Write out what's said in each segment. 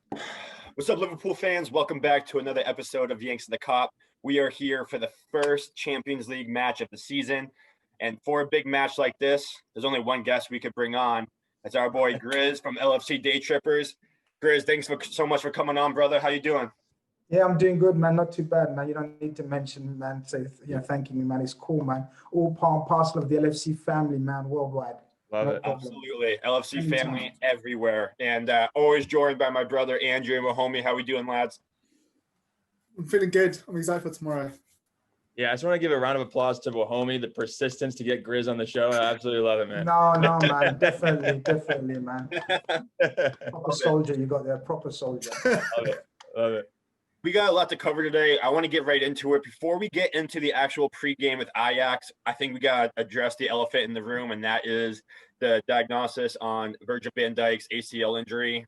What's up, Liverpool fans? Welcome back to another episode of Yanks of the Cop. We are here for the first Champions League match of the season. And for a big match like this, there's only one guest we could bring on. It's our boy Grizz from LFC DayTrippers. Grizz, thanks so much for coming on, brother. How you doing? Yeah, I'm doing good, man. Not too bad, man. You don't need to mention, man. Say, thanking me, man. It's cool, man. All part and parcel of the LFC family, man, worldwide. Love it. Absolutely. LFC Anytime. family everywhere. And always joined by my brother, Andrew and Mahomie. How we doing, lads? I'm feeling good. I'm excited for tomorrow. Yeah, I just want to give a round of applause to Wahomie, the persistence to get Grizz on the show. I absolutely love it, man. No, man. Definitely, man. Proper soldier you got there. Proper soldier. Love it. We got a lot to cover today. I want to get right into it. Before we get into the actual pregame with Ajax, I think we got to address the elephant in the room, and that is the diagnosis on Virgil van Dijk's ACL injury.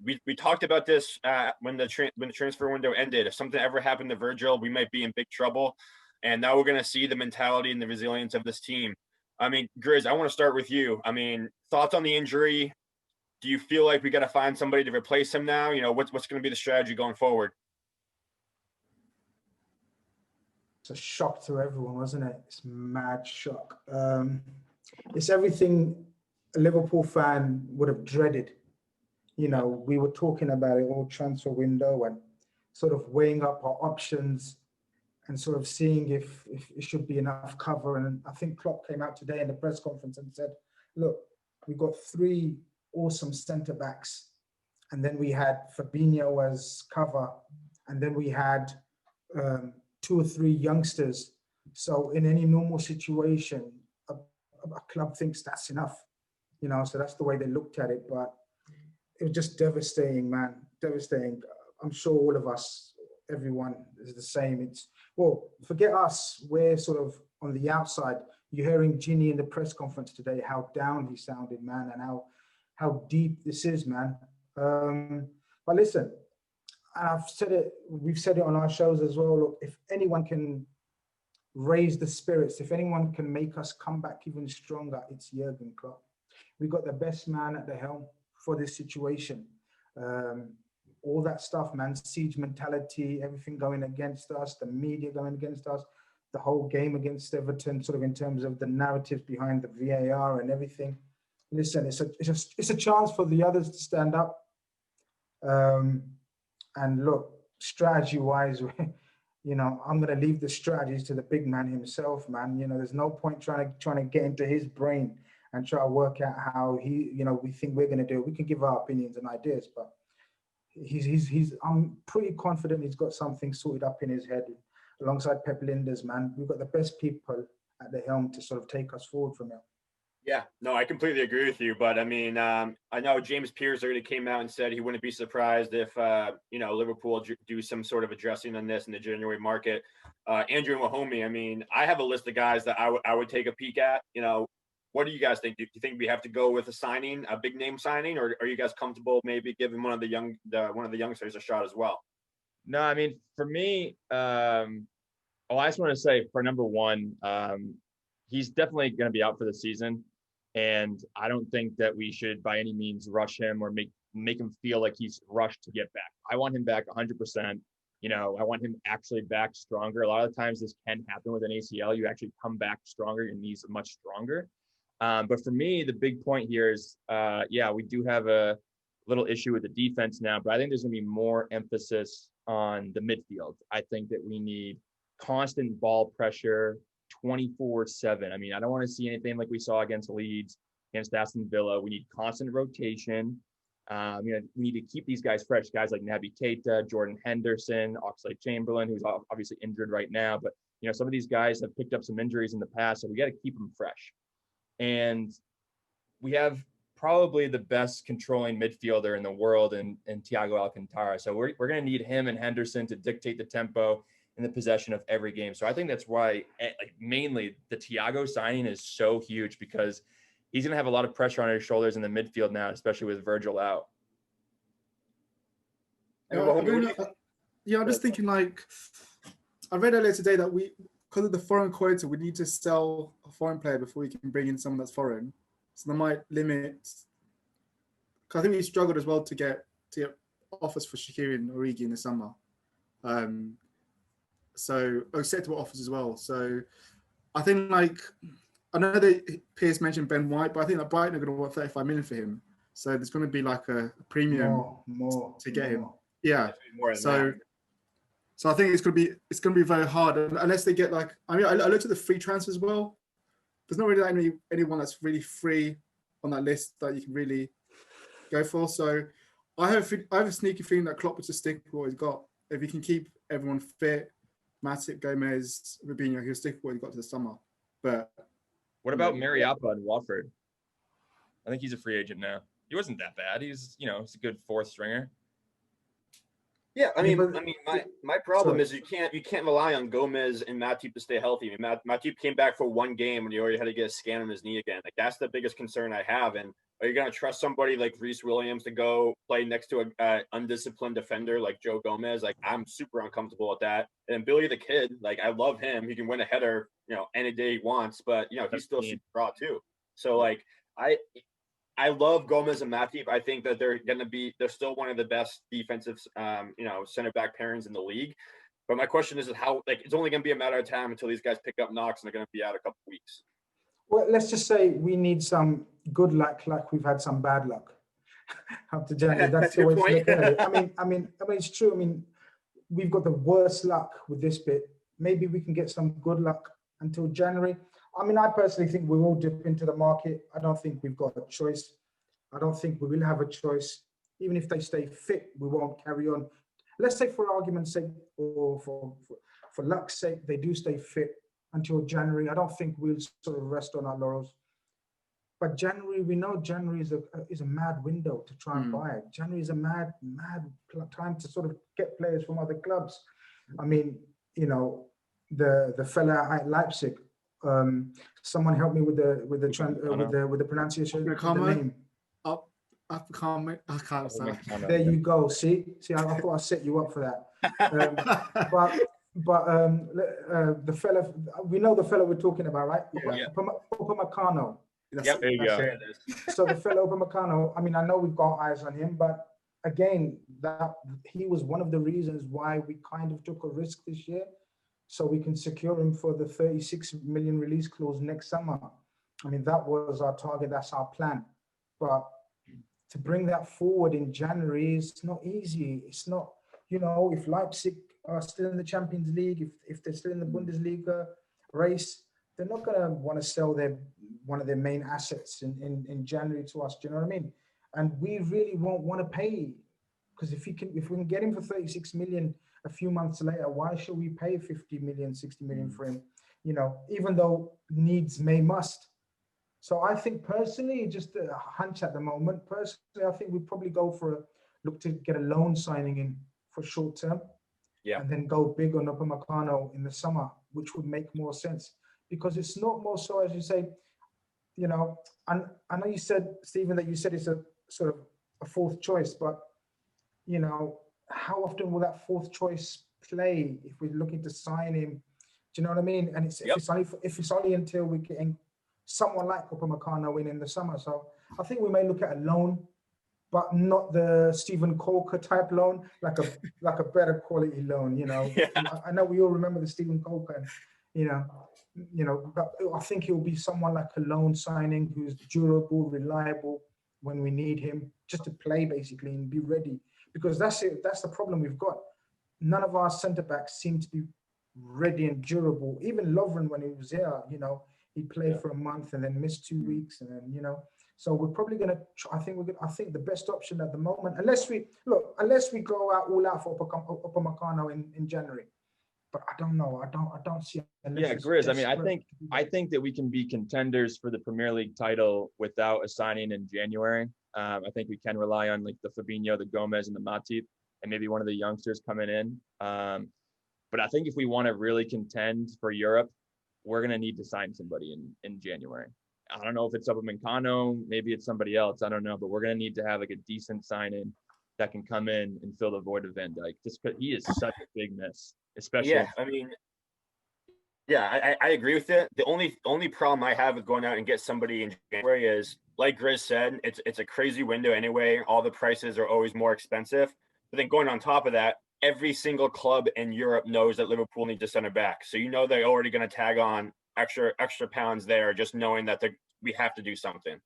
We talked about this when the transfer window ended. If something ever happened to Virgil, we might be in big trouble. And now we're going to see the mentality and the resilience of this team. I mean, Grizz, I want to start with you. I mean, thoughts on the injury? Do you feel like we got to find somebody to replace him now? You know, what's going to be the strategy going forward? It's a shock to everyone, wasn't it? It's mad shock. It's everything a Liverpool fan would have dreaded. You know, we were talking about it all transfer window and sort of weighing up our options and sort of seeing if it should be enough cover. And I think Klopp came out today in the press conference and said, look, we've got three awesome centre-backs. And then we had Fabinho as cover. And then we had 2 or 3 youngsters. So in any normal situation, a club thinks that's enough, you know, so that's the way they looked at it. But it was just devastating, man, devastating. I'm sure all of us, everyone is the same. Well, forget us, we're sort of on the outside. You're hearing Ginny in the press conference today, how down he sounded, man, and how deep this is, man. But listen, and I've said it, we've said it on our shows as well. Look, if anyone can raise the spirits, if anyone can make us come back even stronger, it's Jurgen Klopp. We got the best man at the helm for this situation. All that stuff, man, siege mentality, everything going against us, the media going against us, the whole game against Everton, sort of in terms of the narratives behind the VAR and everything. Listen, it's a chance for the others to stand up. And look, strategy-wise, you know, I'm going to leave the strategies to the big man himself, man. You know, there's no point trying to get into his brain and try to work out how we think we're going to do it. We can give our opinions and ideas, but I'm pretty confident he's got something sorted up in his head alongside Pep Linders, man. We've got the best people at the helm to sort of take us forward from here. Yeah, no, I completely agree with you. But I mean, I know James Pearce already came out and said he wouldn't be surprised if, Liverpool do some sort of addressing on this in the January market. Andrew and Wahomie, I mean, I have a list of guys that I would take a peek at. You know, what do you guys think? Do you think we have to go with a big name signing, or are you guys comfortable maybe giving one of the youngsters a shot as well? No, I mean, for me, I just want to say for number one, he's definitely going to be out for the season. And I don't think that we should by any means rush him or make him feel like he's rushed to get back. I want him back 100%. You know, I want him actually back stronger. A lot of times this can happen with an ACL. You actually come back stronger. Your knees are much stronger. But for me, the big point here is, we do have a little issue with the defense now, but I think there's going to be more emphasis on the midfield. I think that we need constant ball pressure, 24/7. I mean, I don't want to see anything like we saw against Leeds, against Aston Villa. We need constant rotation. We need to keep these guys fresh. Guys like Naby Keita, Jordan Henderson, Oxlade-Chamberlain, who's obviously injured right now. But, you know, some of these guys have picked up some injuries in the past, so we got to keep them fresh. And we have probably the best controlling midfielder in the world in Thiago Alcantara. So we're going to need him and Henderson to dictate the tempo in the possession of every game. So I think that's why, mainly the Thiago signing is so huge, because he's going to have a lot of pressure on his shoulders in the midfield now, especially with Virgil out. I'm just thinking, like, I read earlier today that because of the foreign quota, we need to sell a foreign player before we can bring in someone that's foreign. So they might limit. Because I think we struggled as well to get offers for Shaqiri and Origi in the summer. So acceptable offers as well. So I think like I know that Piers mentioned Ben White, but I think that Brighton are going to want 35 million for him. So there's going to be like a premium to get him. Yeah. So I think it's going to be very hard unless they get like I looked at the free transfers as well. There's not really anyone that's really free on that list that you can really go for. So I have a sneaky feeling that Klopp will just stick with what he's got. If he can keep everyone fit, Matip, Gomez, Rubinho, he'll stick with what he got to the summer. But what about Mariappa in Watford? I think he's a free agent now. He wasn't that bad. He's he's a good fourth stringer. Yeah, I mean, my problem is you can't rely on Gomez and Matip to stay healthy. I mean, Matip came back for one game and he already had to get a scan on his knee again. Like that's the biggest concern I have. And are you going to trust somebody like Reece Williams to go play next to a undisciplined defender like Joe Gomez? Like I'm super uncomfortable with that. And Billy the Kid, like I love him. He can win a header, any day he wants. But he's still super raw too. So like I love Gomez and Matip. I think that they're still one of the best defensive, center back pairings in the league. But my question is how, like, it's only going to be a matter of time until these guys pick up knocks and they're going to be out a couple of weeks. Well, let's just say we need some good luck, like we've had some bad luck up to January. That's the way to look at it. I mean, it's true. I mean, we've got the worst luck with this bit. Maybe we can get some good luck until January. I mean, I personally think we will dip into the market. I don't think we've got a choice. I don't think we will have a choice. Even if they stay fit, we won't carry on. Let's say for argument's sake or for luck's sake, they do stay fit until January. I don't think we'll sort of rest on our laurels. But January, we know January is a mad window to try and buy it. January is a mad time to sort of get players from other clubs. I mean, the fella at Leipzig, someone help me with the pronunciation of the name. I can't say. There you go. See, I thought I set you up for that. But the fella, we know the fella we're talking about, right? Yeah. Upamecano. Yep, there you go. So the fellow Upamecano, I mean, I know we've got eyes on him, but again, that he was one of the reasons why we kind of took a risk this year, so we can secure him for the 36 million release clause next summer. I mean, that was our target, that's our plan. But to bring that forward in January is not easy. It's not, if Leipzig are still in the Champions League, if they're still in the Bundesliga race, they're not going to want to sell one of their main assets in January to us. Do you know what I mean? And we really won't want to pay, because if we can get him for 36 million a few months later, why should we pay 50 million, 60 million for him? Even though needs may must. So I think personally, just a hunch at the moment. Personally, I think we'd probably look to get a loan signing in for short term, and then go big on Upamecano in the summer, which would make more sense. Because it's not more so, as you say, and I know you said, Stephen, that you said it's a sort of a fourth choice, but, how often will that fourth choice play if we're looking to sign him? Do you know what I mean? And if it's only until we're getting someone like Upamecano in the summer. So I think we may look at a loan, but not the Stephen Colker type loan, like a better quality loan, I know we all remember the Stephen Colker, but I think he'll be someone like a loan signing who's durable, reliable when we need him, just to play basically and be ready. Because that's it. That's the problem we've got. None of our centre backs seem to be ready and durable. Even Lovren, when he was here, he played for a month and then missed 2 weeks, and then So we're probably going to. I think the best option at the moment, unless we go all out for Upamecano in January. But I don't know. I don't see. Grizz. I mean, I think that we can be contenders for the Premier League title without a signing in January. I think we can rely on like the Fabinho, the Gomez, and the Matip, and maybe one of the youngsters coming in. But I think if we want to really contend for Europe, we're going to need to sign somebody in January. I don't know if it's Upamecano, maybe it's somebody else. I don't know, but we're going to need to have like a decent sign-in that can come in and fill the void of Van Dijk, just because he is such a big miss, especially. Yeah, I mean, I agree with it. The only problem I have with going out and get somebody in January is, like Grizz said, it's a crazy window anyway. All the prices are always more expensive. But then going on top of that, every single club in Europe knows that Liverpool needs a center back. So they're already going to tag on extra pounds there, just knowing that we have to do something.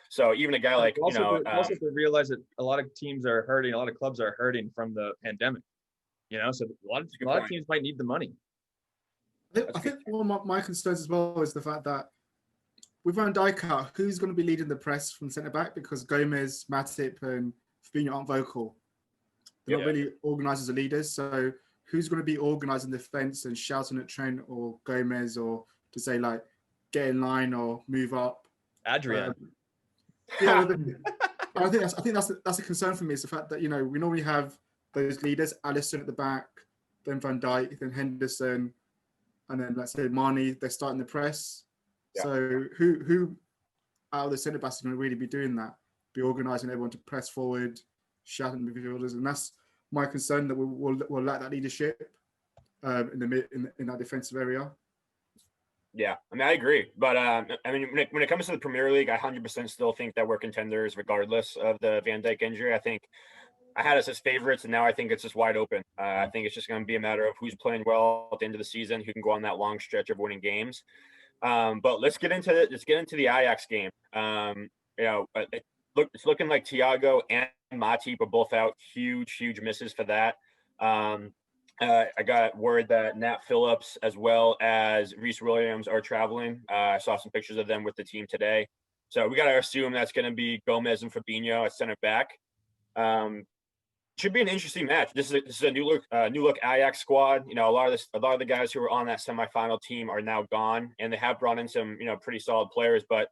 So even a guy like also to realize that a lot of teams are hurting, a lot of clubs are hurting from the pandemic. So a lot of teams might need the money. I think one of my concerns as well is the fact that with Van Dijk out, who's going to be leading the press from centre back? Because Gomez, Matip, and Fabinho aren't vocal. They're not really organised as leaders. So who's going to be organising the defence and shouting at Trent or Gomez or to say like get in line or move up? Adrian. I think that's a concern for me. Is the fact that we normally have those leaders, Alisson at the back, then Van Dijk, then Henderson, and then let's say Marnie. They're starting the press. Yeah. So who out of the centre backs is going to really be doing that? Be organising everyone to press forward, shouting at midfielders, and that's my concern that we'll lack that leadership in that defensive area. Yeah, I mean, I agree. But when it comes to the Premier League, I 100% still think that we're contenders regardless of the Van Dijk injury. I think I had us as favorites, and now I think it's just wide open. I think it's just going to be a matter of who's playing well at the end of the season, who can go on that long stretch of winning games. But let's get into the Ajax game. It's looking like Thiago and Matip are both out. Huge misses for that. I got word that Nat Phillips as well as Reece Williams are traveling. I saw some pictures of them with the team today. So we got to assume that's going to be Gomez and Fabinho at center back. Should be an interesting match. This is a new look Ajax squad. A lot of the guys who were on that semifinal team are now gone, and they have brought in some pretty solid players. But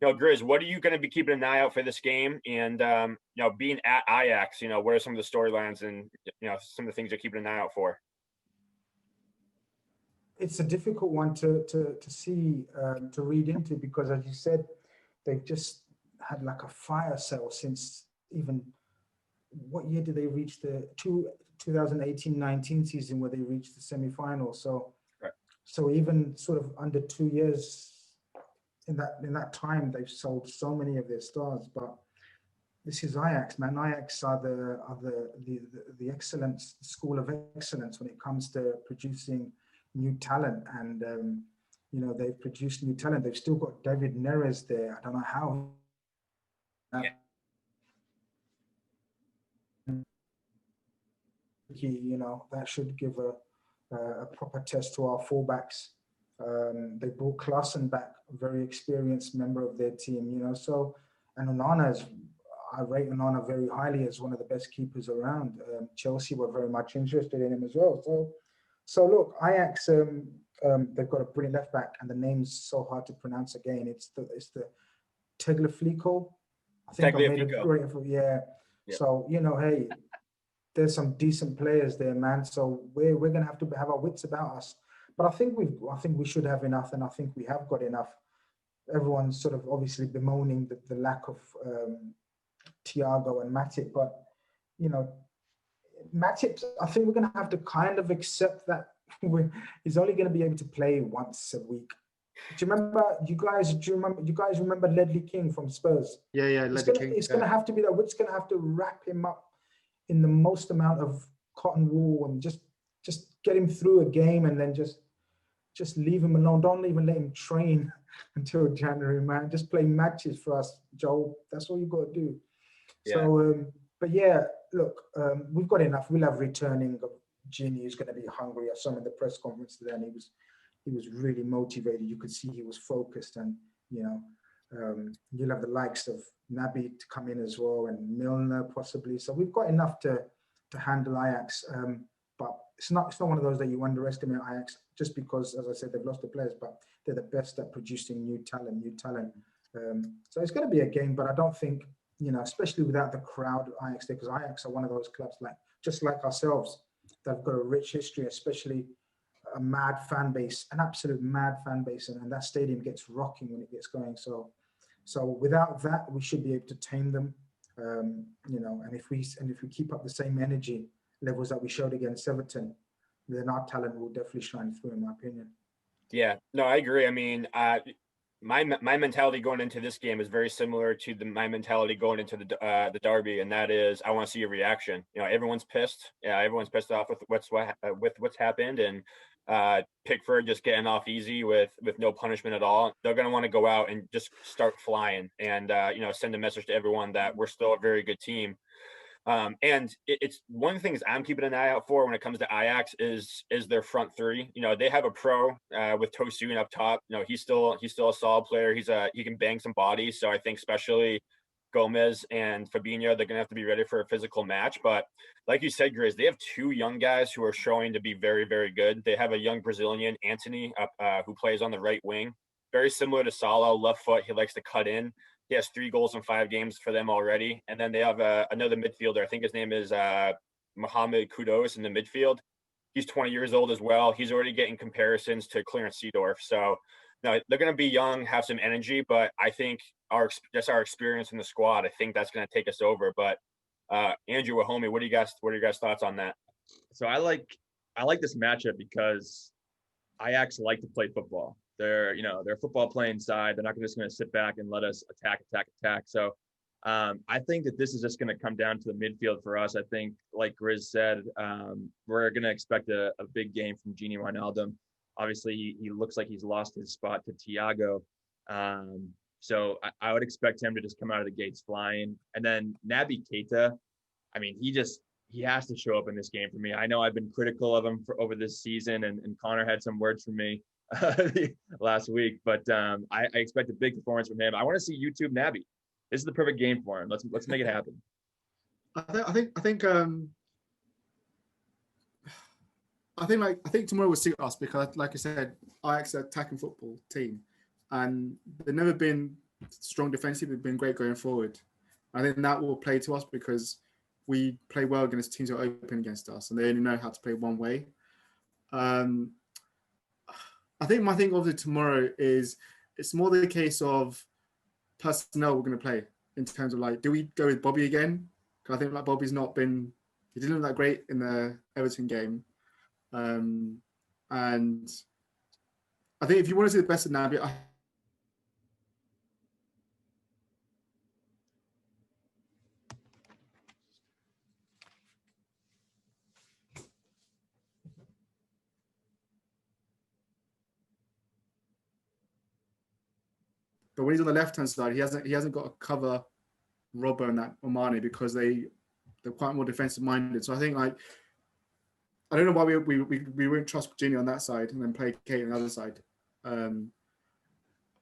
Grizz, what are you going to be keeping an eye out for this game? And being at Ajax, what are some of the storylines and some of the things you're keeping an eye out for? It's a difficult one to see, to read into, because as you said, they've just had like a fire sale since even. What year did they reach the 2018-19 season where they reached the semi-final? So, right. So even sort of under 2 years in that time, they've sold so many of their stars. But this is Ajax, man. Ajax are the excellence, the school of excellence when it comes to producing new talent, and they've produced new talent. They've still got David Neres there. I don't know how. That should give a proper test to our fullbacks. They brought Klaassen back, a very experienced member of their team, and Onana I rate Onana very highly as one of the best keepers around. Chelsea were very much interested in him as well. So look, Ajax, they've got a brilliant left back, and the name's so hard to pronounce again. It's the Tagliafico. I think I made it great. Yeah. So hey. There's some decent players there, man. So we're going to have our wits about us. But I think we should have enough, and I think we have got enough. Everyone's sort of obviously bemoaning the lack of Thiago and Matip, but Matip, I think we're going to have to kind of accept that he's only going to be able to play once a week. Do you guys remember Ledley King from Spurs? Yeah, Ledley King. It's going to have to be that. We're just going to have to wrap him up in the most amount of cotton wool and just get him through a game, and then just leave him alone. Don't even let him train until January, man. Just play matches for us, Joel. That's all you got to do. Yeah. So, but yeah, look, we've got enough. We'll have returning of Gini, who's going to be hungry. I saw him at the press conference today, and he was really motivated. You could see he was focused, and you'll have the likes of Naby to come in as well, and Milner possibly. So we've got enough to handle Ajax. But it's not one of those that you underestimate Ajax just because, as I said, they've lost the players, but they're the best at producing new talent. So it's going to be a game, but I don't think, especially without the crowd Ajax there, because Ajax are one of those clubs just like ourselves, that have got a rich history, especially a mad fan base, an absolute mad fan base, and that stadium gets rocking when it gets going. So without that, we should be able to tame them, and if we keep up the same energy levels that we showed against Everton, then our talent will definitely shine through, in my opinion. Yeah, no, I agree. I mean, my mentality going into this game is very similar to my mentality going into the derby, and that is I want to see a reaction. You know, everyone's pissed. Yeah, everyone's pissed off with what's happened, and Pickford just getting off easy with no punishment at all. They're going to want to go out and just start flying, and you know, send a message to everyone that we're still a very good team. And it's one of the things I'm keeping an eye out for when it comes to Ajax is their front three. You know, they have a pro with Tosun up top. You know, he's still a solid player. He can bang some bodies. So I think especially Gomez and Fabinho, they're gonna have to be ready for a physical match. But like you said, Grizz, they have two young guys who are showing to be very, very good. They have a young Brazilian, Anthony, who plays on the right wing, very similar to Salah, left foot. He likes to cut in. He has 3 goals in 5 games for them already. And then they have another midfielder. I think his name is Mohamed Kudus in the midfield. He's 20 years old as well. He's already getting comparisons to Clarence Seedorf. So no, they're going to be young, have some energy, but I think our experience in the squad, I think that's going to take us over. But Andrew, Wahomie, what are your guys' thoughts on that? So I like this matchup because Ajax like to play football. They're a football playing side. They're not just going to sit back and let us attack. So I think that this is just going to come down to the midfield for us. I think, like Grizz said, we're going to expect a big game from Gini Wijnaldum. Obviously, he looks like he's lost his spot to Thiago. So I would expect him to just come out of the gates flying. And then Naby Keita, I mean, he has to show up in this game for me. I know I've been critical of him over this season, and Connor had some words for me last week, but I expect a big performance from him. I want to see YouTube Naby. This is the perfect game for him. Let's make it happen. I think tomorrow will suit us because, like I said, Ajax are an attacking football team, and they've never been strong defensively. They've been great going forward. I think that will play to us because we play well against teams that are open against us, and they only know how to play one way. I think my thing obviously tomorrow is it's more the case of personnel we're going to play in terms of like, do we go with Bobby again? Because I think like Bobby's he didn't look that great in the Everton game. And I think if you want to see the best of Naby, but when he's on the left-hand side, he hasn't got to cover Robbo and that Omani because they're quite more defensive-minded. So I think like I don't know why we won't trust Virginia on that side and then play Kate on the other side.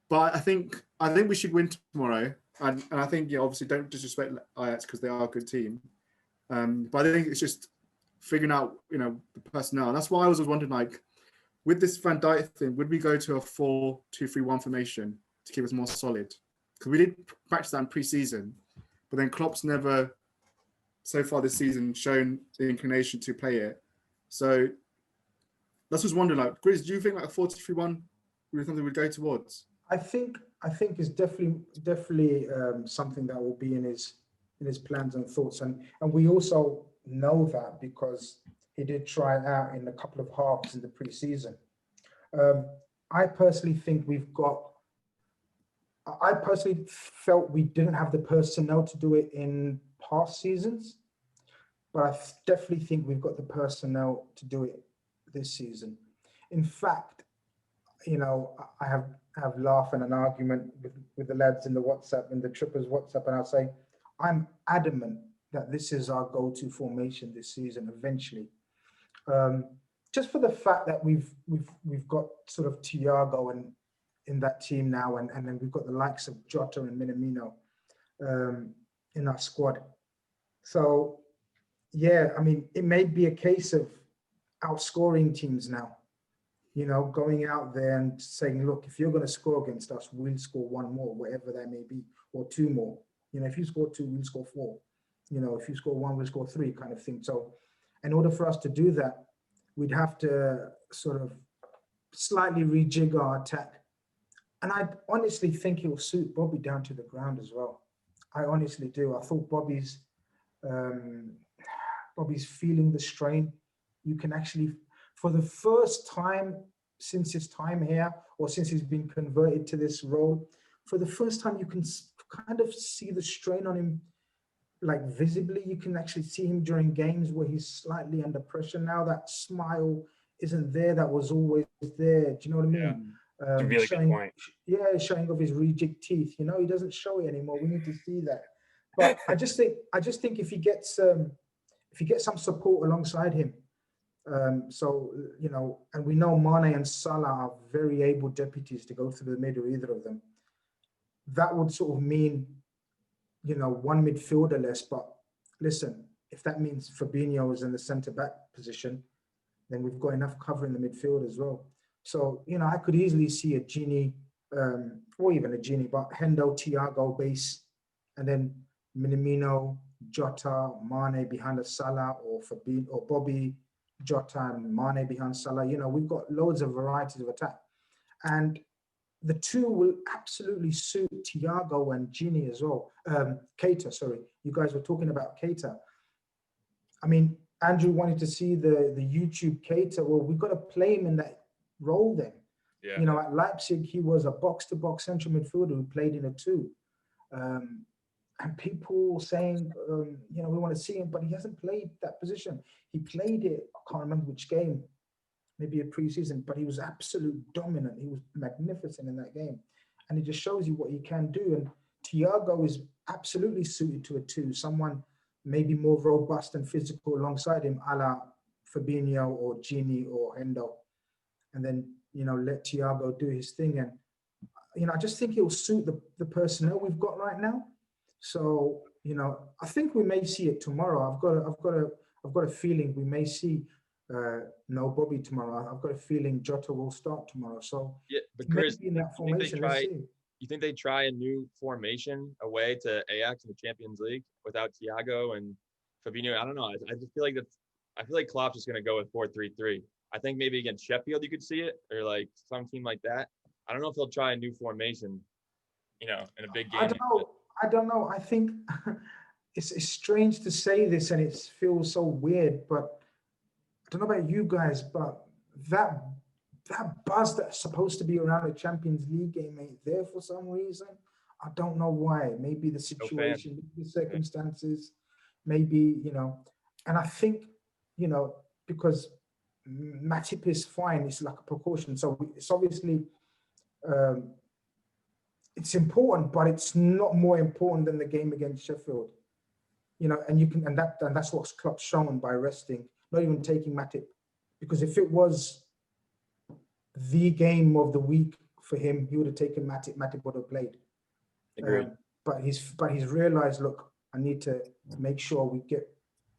But I think we should win tomorrow, and I think obviously don't disrespect Ajax because they are a good team. But I think it's just figuring out the personnel, and that's why I was wondering like with this Van Dijk thing, would we go to a 4-2-3-1 formation to keep us more solid? Because we did practice that in pre-season, but then Klopp's never so far this season shown the inclination to play it. So that's just wondering, like, Grizz, do you think like a 4-2-3-1 would be something we'd go towards? I think it's definitely something that will be in his plans and thoughts, and we also know that because he did try it out in a couple of halves in the pre-season. I personally felt we didn't have the personnel to do it in past seasons, but I definitely think we've got the personnel to do it this season. In fact, I have laugh and an argument with the lads in the WhatsApp, in the Trippers WhatsApp, and I'll say, I'm adamant that this is our go-to formation this season eventually. Just for the fact that we've got sort of Thiago and in that team now, and then we've got the likes of Jota and Minamino in our squad. So yeah, I mean, it may be a case of outscoring teams now, going out there and saying, look, if you're going to score against us, we'll score 1 more, whatever that may be, or 2 more. If you score 2, we'll score 4. If you score 1, we'll score 3 kind of thing. So in order for us to do that, we'd have to sort of slightly rejig our attack. And I honestly think it will suit Bobby down to the ground as well. I honestly do. I thought Bobby's feeling the strain. You can actually, for the first time since his time here, or since he's been converted to this role, for the first time, you can kind of see the strain on him, like visibly. You can actually see him during games where he's slightly under pressure now. That smile isn't there. That was always there. Do you know what I mean? It's a really good point. Showing off his reject teeth. You know, he doesn't show it anymore. We need to see that. But I just think if he gets some support alongside him, so you know, and we know Mane and Salah are very able deputies to go through the middle, either of them. That would sort of mean, you know, one midfielder less. But listen, if that means Fabinho is in the centre back position, then we've got enough cover in the midfield as well. So, you know, I could easily see a Gini, or even a Gini, but Hendo, Thiago base, and then Minamino, Jota, Mane behind a Salah, or Fabinho, or Bobby, Jota and Mane behind Salah. You know, we've got loads of varieties of attack. And the two will absolutely suit Thiago and Gini as well. Keita, sorry. You guys were talking about Keita. I mean, Andrew wanted to see the YouTube Keita. Well, we've got to play him in that role then. Yeah. You know, at Leipzig, he was a box-to-box central midfielder who played in a two. And people saying, you know, we want to see him, but he hasn't played that position. He played it, I can't remember which game, maybe a preseason, but he was absolute dominant. He was magnificent in that game. And it just shows you what he can do. And Thiago is absolutely suited to a two, someone maybe more robust and physical alongside him, a la Fabinho or Gini or Hendo. And then, you know, let Thiago do his thing. And, you know, I just think it will suit the personnel we've got right now. So, you know, I think we may see it tomorrow. I've got a feeling we may see no Bobby tomorrow. I've got a feeling Jota will start tomorrow. So yeah, but Grizz, in that formation, let's see. You think they try a new formation away to Ajax in the Champions League without Thiago and Fabinho? I don't know. I just feel like Klopp's just going to go with 4-3-3. I think maybe against Sheffield you could see it, or like some team like that. I don't know if they'll try a new formation, you know, in a big game. I don't know. I think it's strange to say this, and it feels so weird, but I don't know about you guys, but that buzz that's supposed to be around the Champions League game ain't there for some reason. I don't know why. Maybe the situation, maybe the circumstances, maybe, you know. And I think, you know, because Matip is fine, it's like a precaution. So it's obviously, it's important, but it's not more important than the game against Sheffield. You know, and that's what Klopp's shown by resting, not even taking Matip. Because if it was the game of the week for him, he would have taken Matip. Matip would have played. Agreed. But he's realized, look, I need to make sure we get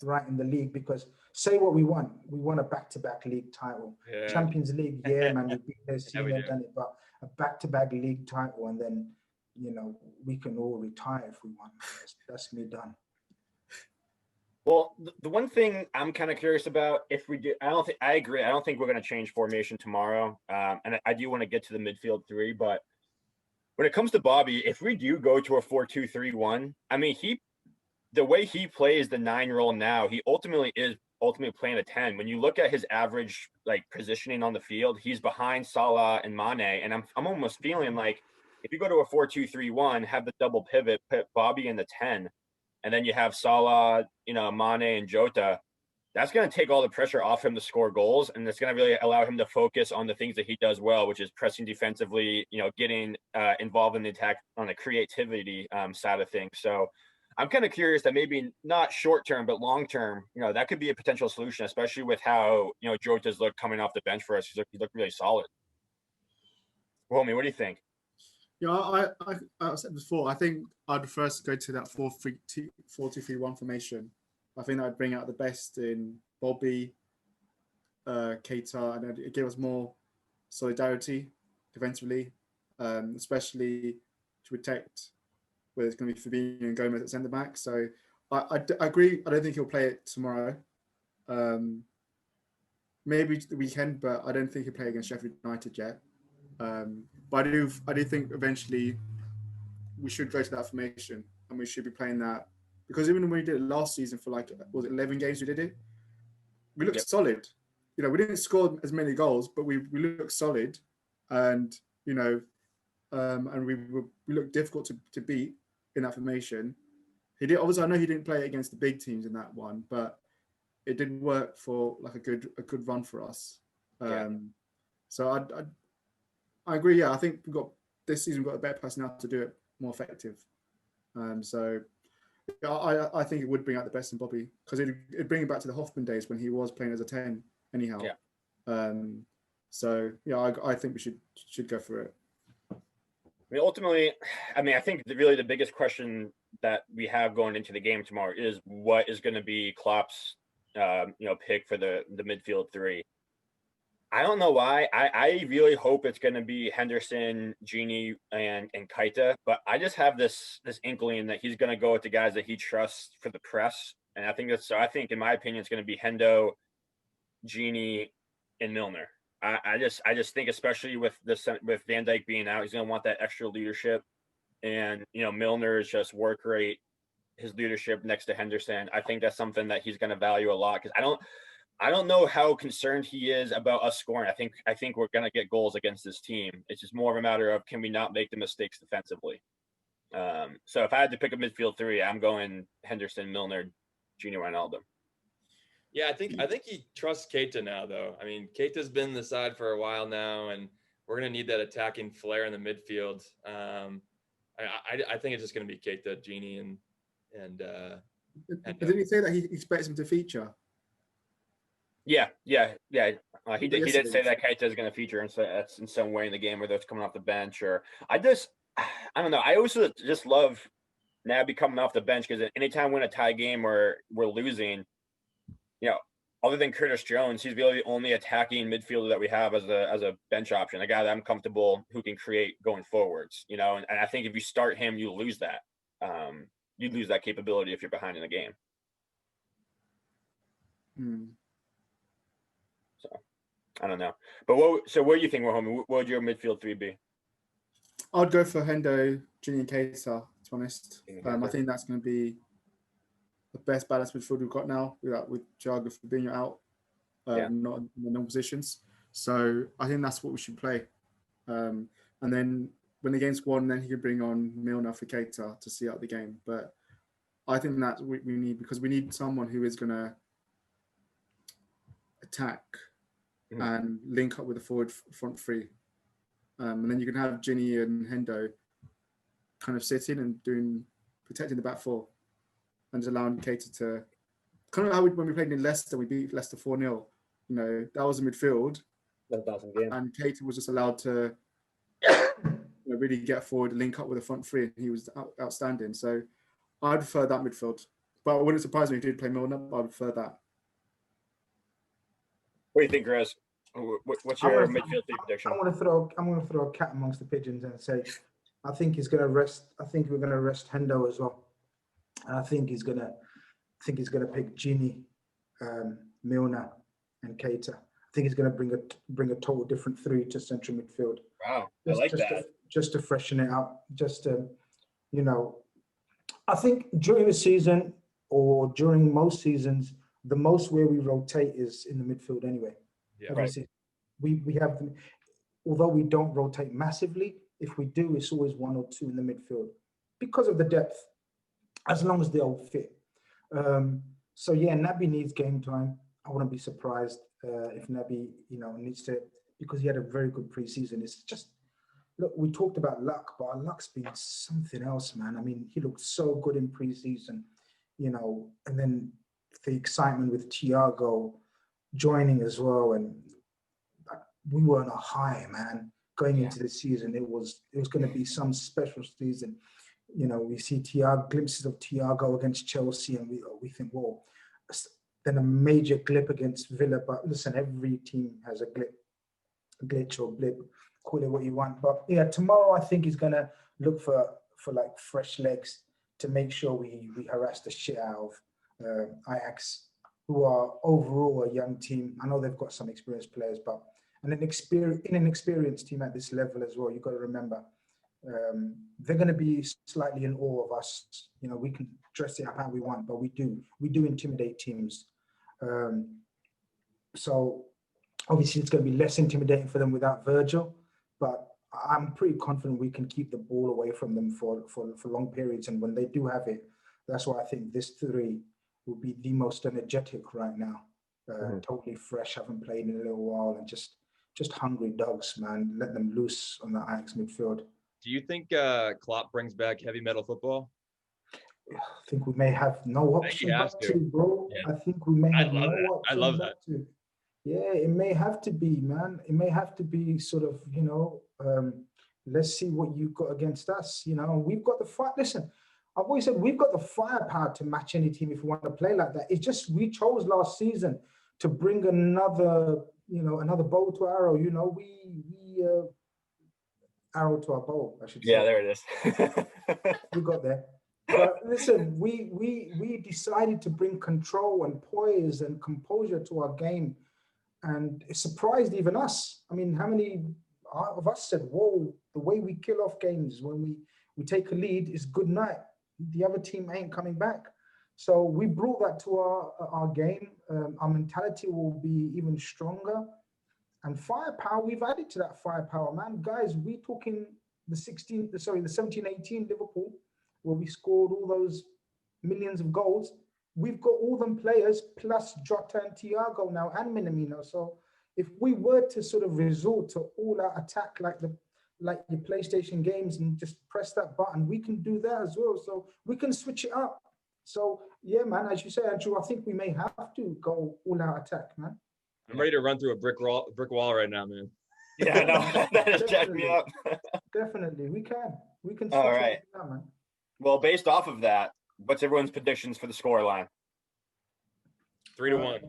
right in the league, because say what we want a back-to-back league title. Yeah. Champions League, yeah, man, we've been there, seen we there, do. done it, but a back-to-back league title, and then, you know, we can all retire if we want. That's me done. Well, the one thing I'm kind of curious about, if we do, I agree. I don't think we're going to change formation tomorrow. And I do want to get to the midfield three, but when it comes to Bobby, if we do go to a 4-2-3-1, I mean, the way he plays the 9 role now, he ultimately playing a 10. When you look at his average, like, positioning on the field, he's behind Salah and Mane. And I'm almost feeling like if you go to a 4-2-3-1, have the double pivot, put Bobby in the 10, and then you have Salah, you know, Mane and Jota, that's going to take all the pressure off him to score goals. And it's going to really allow him to focus on the things that he does well, which is pressing defensively, you know, getting involved in the attack on the creativity side of things. So I'm kind of curious that maybe not short term, but long term, you know, that could be a potential solution, especially with how, you know, Jota's looked coming off the bench for us. He looked really solid. Homie, what do you think? Yeah, I said before, I think I'd first go to that 4-2-3-1 formation. I think that would bring out the best in Bobby, Keita, and it give us more solidarity defensively, especially to protect where it's going to be Fabinho and Gomez at centre back. So I agree. I don't think he'll play it tomorrow. Maybe the weekend, but I don't think he'll play against Sheffield United yet. But I do think eventually we should go to that formation, and we should be playing that, because even when we did it last season for, like, was it 11 games we did it? We looked solid. you know, we didn't score as many goals, but we looked solid, and you know, and we looked difficult to beat in that formation. He did, obviously, I know he didn't play against the big teams in that one, but it did work for like a good run for us. So I agree. Yeah, I think this season we've got a better personnel to do it more effective. So I think it would bring out the best in Bobby, because it'd bring him back to the Hoffman days when he was playing as a 10 anyhow. Yeah. So yeah, I think we should go for it. I mean, ultimately, I think really the biggest question that we have going into the game tomorrow is what is going to be Klopp's pick for the midfield three. I don't know why. I really hope it's going to be Henderson, Gini, and Keita, but I just have this inkling that he's going to go with the guys that he trusts for the press, and I think in my opinion it's going to be Hendo, Gini, and Milner. I just think, especially with Van Dijk being out, he's going to want that extra leadership, and Milner's just work rate, his leadership next to Henderson. I think that's something that he's going to value a lot, because I don't know how concerned he is about us scoring. I think we're going to get goals against this team. It's just more of a matter of, can we not make the mistakes defensively? So if I had to pick a midfield three, I'm going Henderson, Milner, Gini Wijnaldum. Yeah, I think he trusts Keita now, though. I mean, Keita's been the side for a while now, and we're going to need that attacking flair in the midfield. I think it's just going to be Keita, Gini, and Didn't he say that he expects him to feature? Yeah. He did say that Keita is going to feature in some way in the game, whether it's coming off the bench or I don't know. I also just love Naby coming off the bench, because anytime we're in a tie game or we're losing, other than Curtis Jones, he's really the only attacking midfielder that we have as a bench option, a guy that I'm comfortable who can create going forwards. And I think if you start him, you lose that. You lose that capability if you're behind in the game. So I don't know. But what do you think, Mohamed? What would your midfield three be? I'd go for Hendo, Gini, and Keita, to be honest. I think that's going to be the best balanced midfield we've got now, with Thiago Fabinho out, not in the non-positions. So I think that's what we should play. And then when the game's won, then he can bring on Milner for Keita to see out the game. But I think that's what we need, because we need someone who is going to attack and link up with the forward front three. And then you can have Gini and Hendo kind of sitting and protecting the back four, and just allowing Keita to kind of how when we played in Leicester, we beat Leicester 4-0. That was a midfield, and Keita was just allowed to really get forward, link up with the front three, and he was outstanding. So I prefer that midfield, but it wouldn't surprise me if he did play Milner. But I prefer that. What do you think, Grizz? What's your midfield prediction? I'm going to throw a cat amongst the pigeons and say, I think he's going to rest. I think we're going to rest Hendo as well. And I think he's going to pick Gini, Milner, and Keita. I think he's going to bring a total different three to central midfield. Wow, I like that. Just to freshen it up. Just to, I think during the season or during most seasons, the most where we rotate is in the midfield anyway. Yeah, right. We have them, although we don't rotate massively. If we do, it's always one or two in the midfield because of the depth, as long as they all fit. So yeah, Naby needs game time. I wouldn't be surprised if Naby, needs to, because he had a very good preseason. It's just, look, we talked about luck, but our luck's been something else, man. I mean, he looked so good in preseason, and then the excitement with Thiago joining as well, and we were on a high, man. Going into the season, it was going to be some special season. We see glimpses of Thiago against Chelsea, and we think, whoa. Then a major glip against Villa. But listen, every team has a glitch or blip, call it what you want. But yeah, tomorrow I think he's going to look for like fresh legs to make sure we harass the shit out of Ajax, who are overall a young team. I know they've got some experienced players, but in an experienced team at this level as well, you've got to remember, they're going to be slightly in awe of us. We can dress it up how we want, but we do intimidate teams. So Obviously, it's going to be less intimidating for them without Virgil, but I'm pretty confident we can keep the ball away from them for long periods. And when they do have it, that's why I think this three will be the most energetic right now. Totally fresh, haven't played in a little while, and just hungry dogs, man. Let them loose on the Ajax midfield. Do you think Klopp brings back heavy metal football? I think we may have no option but to, bro. Yeah. I think we may have no option but to. Yeah, it may have to be, man. It may have to be sort of, you know, let's see what you've got against us. You know, we've got the fight. Listen, I've always said we've got the firepower to match any team if we want to play like that. It's just we chose last season to bring another bow to our arrow. You know, we arrow to our bow, I should say. Yeah, there it is. We got there. But listen, we decided to bring control and poise and composure to our game. And it surprised even us. I mean, how many of us said, whoa, the way we kill off games when we take a lead is good night. The other team ain't coming back. So we brought that to our game. Our mentality will be even stronger. And firepower, we've added to that firepower, man. Guys, we talking the 17-18 Liverpool, where we scored all those millions of goals. We've got all them players plus Jota and Thiago now and Minamino. So if we were to sort of resort to all-out attack like your PlayStation games and just press that button, we can do that as well. So we can switch it up. So yeah, man, as you say, Andrew, I think we may have to go all-out attack, man. I'm ready to run through a brick wall right now, man. Yeah, I know. That just jacked me up. Definitely, we can. We can. All right. Out, man. Well, based off of that, what's everyone's predictions for the scoreline? 3-1.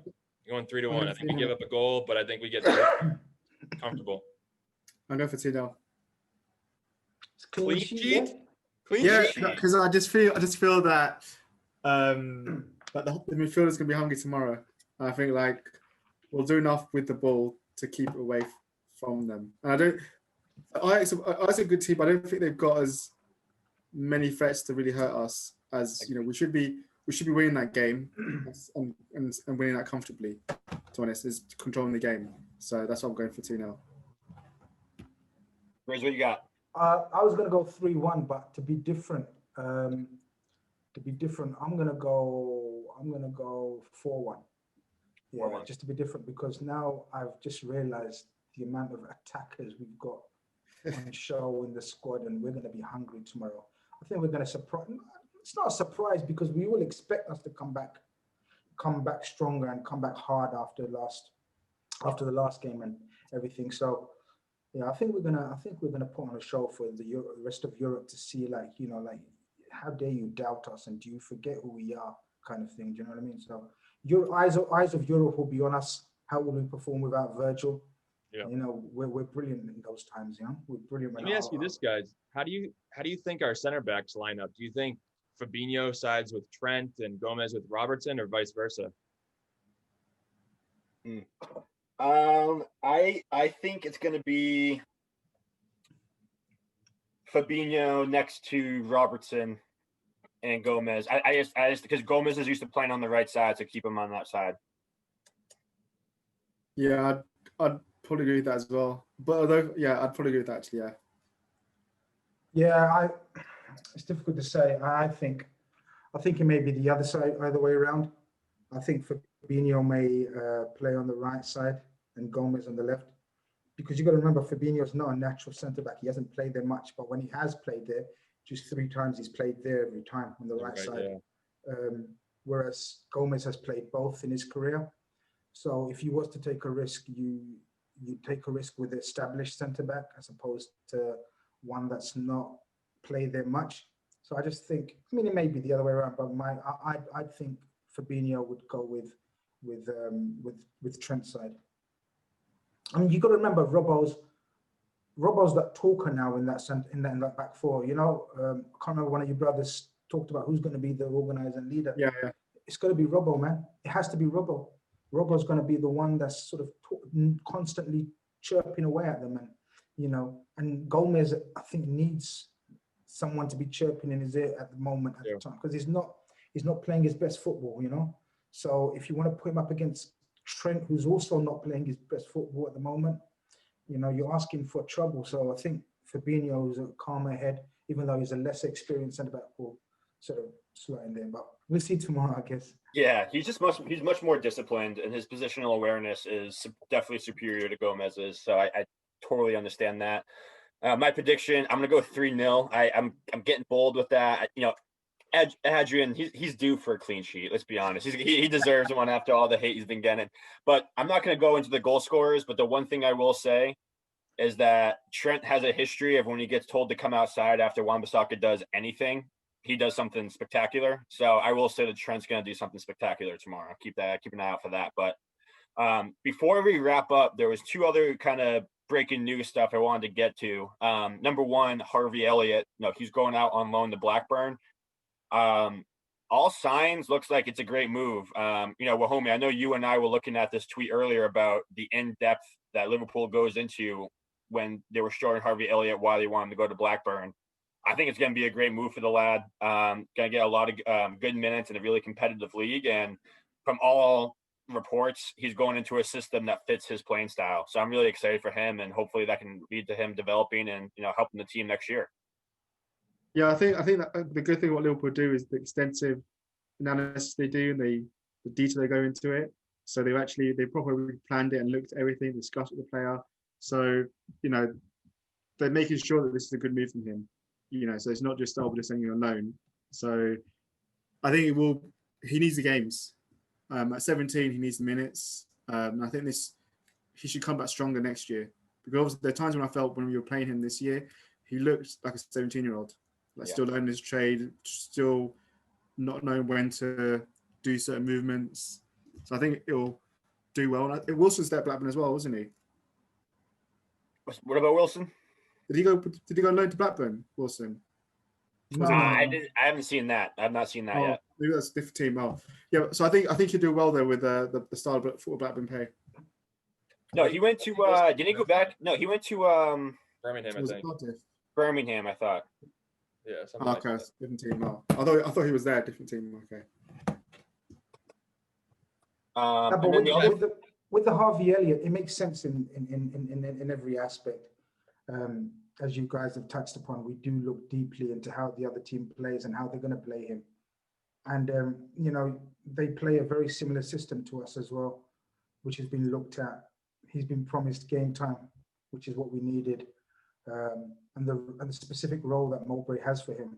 Going 3-1. I think we give up a goal, but I think we get comfortable. I'll go for 2-0. Clean sheet. Yeah, because I just feel that the midfielders gonna be hungry tomorrow. I think like we'll do enough with the ball to keep it away from them. And Ajax a good team. I don't think they've got as many threats to really hurt us as we should be winning that game and winning that comfortably. To be honest, is controlling the game. So that's why I'm going for 2-0. Grizz, what you got? I was going to go 3-1, but to be different, I'm going to go 4-1. Yeah, 4-1. Just to be different, because now I've just realized the amount of attackers we've got on show in the squad, and we're going to be hungry tomorrow. I think we're going to surprise. It's not a surprise because we will expect us to come back stronger and come back hard after the last game and everything. So yeah, I think we're gonna put on a show for the rest of Europe to see, how dare you doubt us and do you forget who we are, kind of thing. Do you know what I mean? So your eyes of Europe will be on us. How will we perform without Virgil? Yeah. We're brilliant in those times. We're brilliant. Let me ask you this, guys: How do you think our center backs line up? Do you think Fabinho sides with Trent and Gomez with Robertson, or vice versa? I think it's going to be Fabinho next to Robertson and Gomez. I just because Gomez is used to playing on the right side, so keep him on that side. Yeah, I'd probably agree with that as well. But I'd probably agree with that actually. Yeah. Yeah, it's difficult to say. I think it may be the other way around. I think Fabinho may play on the right side and Gomez on the left, because you got to remember Fabinho's not a natural centre back. He hasn't played there much, but when he has played there, just 3 times he's played there every time on the right side. Yeah. Whereas Gomez has played both in his career. So if you was to take a risk, you take a risk with the established centre back as opposed to one that's not played there much. So I just think, it may be the other way around, but I think Fabinho would go with Trent's side. I mean, you got to remember Robbo's that talker now in that back four. I can't remember, one of your brothers talked about who's going to be the organising leader. Yeah. It's going to be Robbo, man. It has to be Robbo. Robbo's going to be the one that's sort of constantly chirping away at them, and Gomez, I think, needs someone to be chirping in his ear at the moment the time, because he's not playing his best football, So if you want to put him up against Trent, who's also not playing his best football at the moment. You know, you're asking for trouble. So I think Fabinho is a calmer head, even though he's a less experienced centre-back, will sort of slot in there. But we'll see tomorrow, I guess. Yeah, he's much more disciplined, and his positional awareness is definitely superior to Gomez's. So I totally understand that. My prediction, I'm going to go 3-0. I'm getting bold with that. You know, Adrian, he's due for a clean sheet. Let's be honest. He deserves one after all the hate he's been getting. But I'm not going to go into the goal scorers. But the one thing I will say is that Trent has a history of when he gets told to come outside after Wan-Bissaka does anything, he does something spectacular. So I will say that Trent's going to do something spectacular tomorrow. Keep an eye out for that. But before we wrap up, there was 2 other kind of breaking news stuff I wanted to get to. Number one, Harvey Elliott. He's going out on loan to Blackburn. All signs looks like it's a great move. Wahome, I know you and I were looking at this tweet earlier about the in-depth that Liverpool goes into when they were showing Harvey Elliott why they wanted him to go to Blackburn. I think it's going to be a great move for the lad. Going to get a lot of good minutes in a really competitive league. And from all reports, he's going into a system that fits his playing style. So I'm really excited for him, and hopefully that can lead to him developing and, helping the team next year. Yeah, I think that the good thing what Liverpool do is the extensive analysis they do and the detail they go into it. So they properly planned it and looked at everything, discussed with the player. So, they're making sure that this is a good move from him. So it's not just, we're just sending him on loan. So I think he needs the games. At 17, he needs the minutes. I think he should come back stronger next year. Because there are times when I felt when we were playing him this year, he looked like a 17-year-old. Still learning his trade, still not knowing when to do certain movements. So I think he'll do well. And Wilson's there at Blackburn as well, wasn't he? What about Wilson? Did he go on loan to Blackburn, Wilson? No. I haven't seen that. I've not seen that yet. Maybe that's a different team. Oh, yeah. So I think he'll do well there with the style of football Blackburn play. No, he went to. Did he go back? No, he went to Birmingham, I think. Birmingham, I thought. Yeah. Okay, different team. Oh, I thought he was there. Different team. Okay. But with the Harvey Elliott, it makes sense in every aspect. As you guys have touched upon, we do look deeply into how the other team plays and how they're going to play him. And, they play a very similar system to us as well, which has been looked at. He's been promised game time, which is what we needed. And the specific role that Mowbray has for him,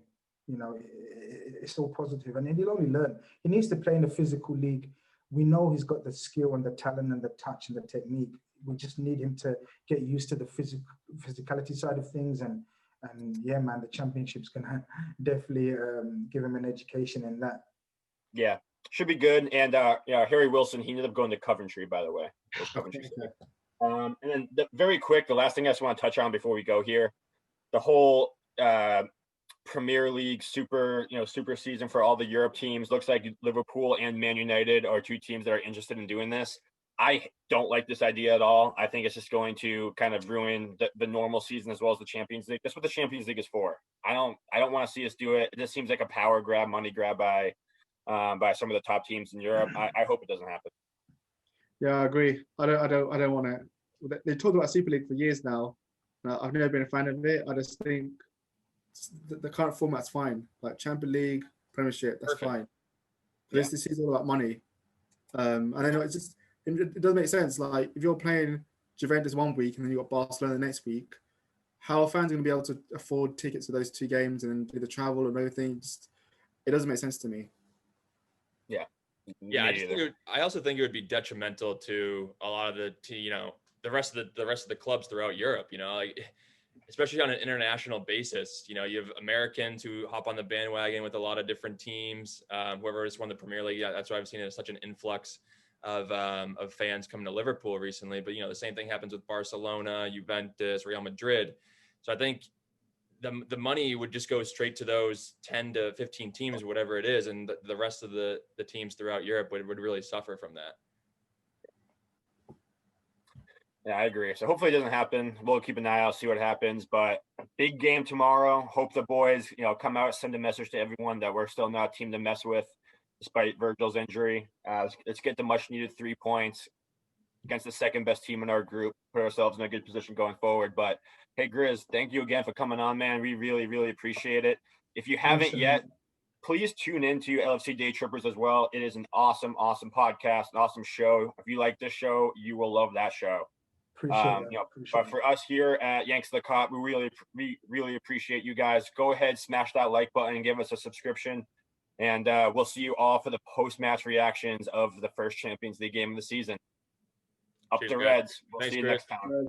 it's all positive. And he'll only learn. He needs to play in a physical league. We know he's got the skill and the talent and the touch and the technique. We just need him to get used to the physicality side of things. And yeah, man, the Championship's going to definitely give him an education in that. Yeah, should be good. And, Harry Wilson, he ended up going to Coventry, by the way. And then very quick, the last thing I just want to touch on before we go here, the whole Premier League super season for all the Europe teams. Looks like Liverpool and Man United are 2 teams that are interested in doing this. I don't like this idea at all. I think it's just going to kind of ruin the normal season as well as the Champions League. That's what the Champions League is for. I don't want to see us do it. It just seems like a power grab, money grab by some of the top teams in Europe. I hope it doesn't happen. Yeah, I agree. I don't want to. They talked about Super League for years now. I've never been a fan of it. I just think the current format's fine. Like Champions League, Premiership, that's Perfect. fine. This is all about money. I don't know. It doesn't make sense. Like if you're playing Juventus one week and then you got Barcelona the next week, how are fans going to be able to afford tickets to those 2 games and do the travel and everything? It doesn't make sense to me. Yeah, I also think it would be detrimental to a lot of the rest of the clubs throughout Europe. Especially on an international basis. You have Americans who hop on the bandwagon with a lot of different teams. Whoever has won the Premier League, that's why I've seen such an influx of fans coming to Liverpool recently. But the same thing happens with Barcelona, Juventus, Real Madrid. So I think the money would just go straight to those 10 to 15 teams, or whatever it is, and the rest of the teams throughout Europe would really suffer from that. Yeah, I agree. So hopefully it doesn't happen. We'll keep an eye out, see what happens. But big game tomorrow. Hope the boys, come out, send a message to everyone that we're still not a team to mess with. despite Virgil's injury. Let's get the much needed 3 points against the second best team in our group, put ourselves in a good position going forward. But hey, Grizz, thank you again for coming on, man. We really, really appreciate it. If you haven't yet, please tune in to LFC DayTrippers as well. It is an awesome, awesome podcast, an awesome show. If you like this show, you will love that show. But for us here at Yanks of the Cop, we really appreciate you guys. Go ahead, smash that like button and give us a subscription. And we'll see you all for the post-match reactions of the first Champions League game of the season. Up the Reds. We'll see you next time.